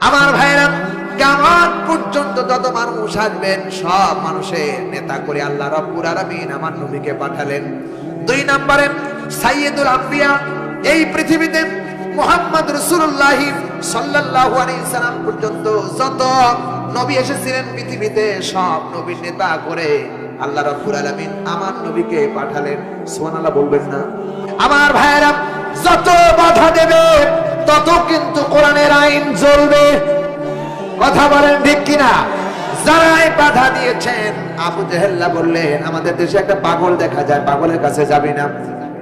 আমার ভাইরা, কিয়ামত পর্যন্ত যত মানুষ আসবেন সব মানুষের নেতা করে আল্লাহ রাব্বুল আলামিন আমার নবীকে পাঠালেন। 2 নম্বরে সাইয়্যিদুল আম্বিয়া, এই পৃথিবীতে মুহাম্মদ রাসূলুল্লাহ সাল্লাল্লাহু আলাইহি সাল্লাম পর্যন্ত যত নবী এসেছিলেন পৃথিবীতে সব নবীর নেতা করে আল্লাহ রাব্বুল আলামিন আমার নবীকে পাঠালেন। সুবহানাল্লাহ বলবেন না? আমার ভাইরা, যত বাধা দেবে তত কিন্তু কোরআনের আইন জ্বলবে। কথা বলেন ঠিক কিনা? যারাই বাধা দিয়েছেন, আবু জেহেল বললেন আমাদের দেশে একটা পাগল দেখা যায়, পাগলের কাছে যাবি না।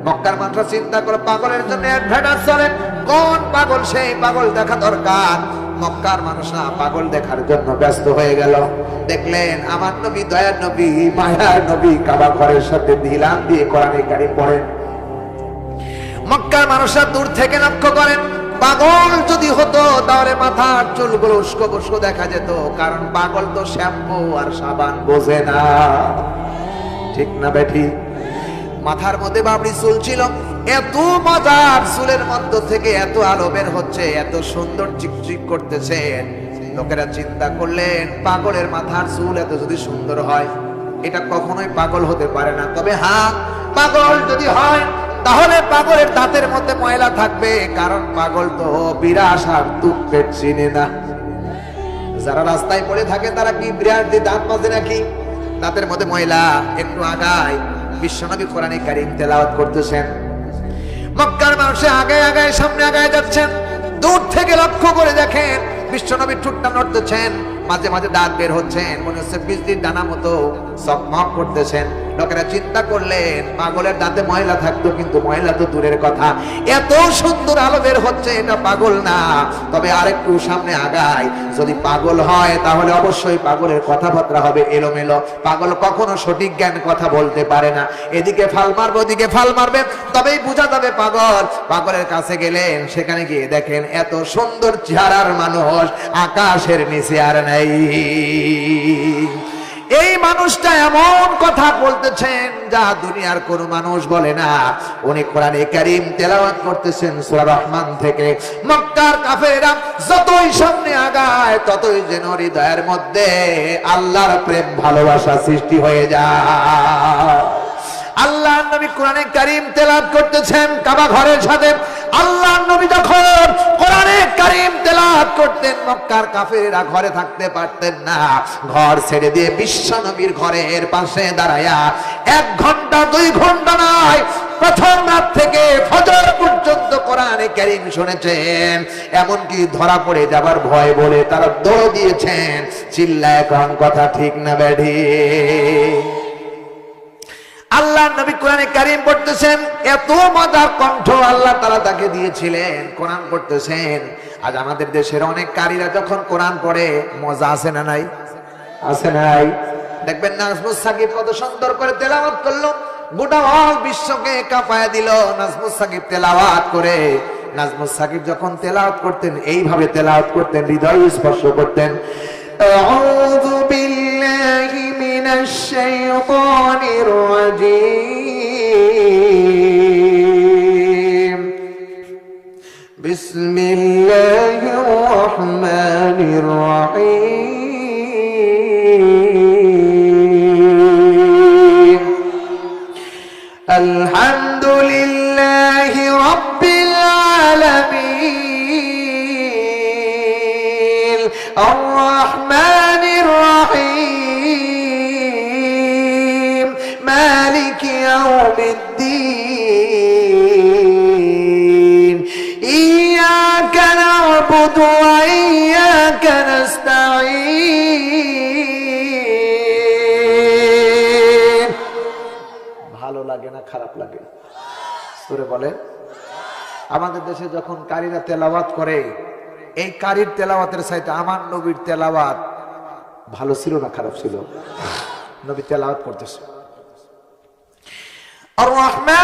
মক্কার মানুষ চিন্তা করে পাগলের জন্য অ্যাডভার্টাইজ চলে, কোন পাগল, সেই পাগল দেখা দরকার। মক্কার মানুষরা পাগল দেখার জন্য ব্যস্ত হয়ে গেল। দেখলেন আমার নবী, দয়ার নবী, মায়ার নবী কাবা ঘরের সাথে দিলাম দিয়ে কোরআনে কারীম পড়েন। মক্কার মানুষরা দূর থেকে লক্ষ্য করেন, পাগল যদি হতো তাহলে মাথার চুলগুলো উস্কো বুস্কো দেখা যেত, কারণ পাগল তো শ্যাম্পু আর সাবান বোঝে না। ঠিক না বেঠি? মাথার মধ্যে বাবরি চুল ছিল, এত মজার, চুলের মধ্য থেকে এত আলো বের হচ্ছে, এত সুন্দর চিকচিক করতেছে। লোকেরা চিন্তা করলেন পাগলের মাথার চুল এত যদি সুন্দর হয়, এটা কখনোই পাগল হতে পারে না। তবে হ্যাঁ, পাগল যদি হয় তাহলে পাগলের দাঁতের মধ্যে ময়লা থাকবে, কারণ পাগল তো বিরাস আর তুপেট চিনে না। যারা রাস্তায় পড়ে থাকে তারা কি বিরাট দিয়ে দাঁত মাজে নাকি? দাঁতের মধ্যে ময়লা। একটু আগায় বিশ্বনবী কোরআনে কারীম তেলাওয়াত করতেছেন, মক্কার মানুষ আগায় আগায় সামনে আগায় যাচ্ছেন। দূর থেকে লক্ষ্য করে দেখেন বিশ্বনবী ঠোঁটটা নড়তেছেন, মাঝে মাঝে দাঁত বের হচ্ছেন, মনে হচ্ছে বিজলির দানা মতো চকমক করতেছেন। লোকেরা চিন্তা করলেন পাগলের দাঁতে ময়লা থাকতো, কিন্তু ময়লা তো দূরের কথা, এত সুন্দর আলো বের হচ্ছে, এটা পাগল না। তবে আরেকটু সামনে আগায়, যদি পাগল হয় তাহলে অবশ্যই পাগলের কথাবার্তা হবে এলোমেলো। পাগল কখনো সঠিক জ্ঞান কথা বলতে পারে না, এদিকে ফাল মারবে ওদিকে ফাল মারবে, তবেই বোঝা যাবে পাগল। পাগলের কাছে গেলেন, সেখানে গিয়ে দেখেন এত সুন্দর চেহারার মানুষ আকাশের নিচে আর নাই। এই মানুষটা এমন কথা বলতেছেন যা দুনিয়ার কোন মানুষ বলে না। উনি কোরআনে কারীম তেলাওয়াত করতেছেন সূরা রহমান থেকে। মক্কার কাফেররা যতই সামনে আগায় ততই যেন হৃদয়ের মধ্যে আল্লাহর প্রেম ভালোবাসা সৃষ্টি হয়ে যায়। আল্লাহর নবী কোরআনে কারীম তেলাওয়াত করতেছেন কাবা ঘরের সাথে। আল্লাহর নবী যখন কোরআনে কারীম তেলাওয়াত করতেন, মক্কার কাফেররা ঘরে থাকতে পারতেন না। ঘর ছেড়ে দিয়ে বিশ্ব নবীর ঘরের পাশে দাঁড়ায়া 1 ঘন্টা 2 ঘন্টা নয়, প্রথম রাত থেকে ফজর পর্যন্ত কোরআনে কারীম শুনেছেন। এমনকি ধরা পড়ে যাবার ভয় বলে তারা দৌড় দিয়েছেন। চিল্লায় কোন কথা ঠিক না বেঠি? আল্লাহর নবী কোরআনে কারীম পড়তেছেন, এত মজার কণ্ঠ আল্লাহ তাআলা তাকে দিয়েছিলেন, কোরআন পড়তেছেন। আজ আমাদের দেশের অনেক কারীরা যখন কোরআন পড়ে মজা আছে না নাই? আছে নাই? দেখবেন নাজমুস সাকিব কত সুন্দর করে তেলাওয়াত করলো, গোটা হল বিশ্বকে কাঁপায় দিল নাজমুস সাকিব তেলাওয়াত করে। নাজমুস সাকিব যখন তেলাওয়াত করতেন এইভাবে তেলাওয়াত করতেন, হৃদয় স্পর্শ করতেন। আউযু বিল্লাহি মিনাশ শাইতানির রাজীম, বিসমিল্লাহির রহমানির রহিম, আলহামদুলিল্লাহি রাব্বিল আলামিন, আর রহমানির রহিম, মালিকি ইয়াউমিদ্দিন, ইয়াকা না'বুদু ওয়া ইয়াকা নাস্তাঈন। ভালো লাগে না খারাপ লাগে? সূরা বলে। আমাদের দেশে যখন কারীরা তেলাওয়াত করে, এই কারীর তেলাওয়াতের চাইতে আমার নবীর তেলাওয়াত ভালো ছিল না খারাপ ছিল? নবী তেলাওয়াত করতেছে, আর রহমান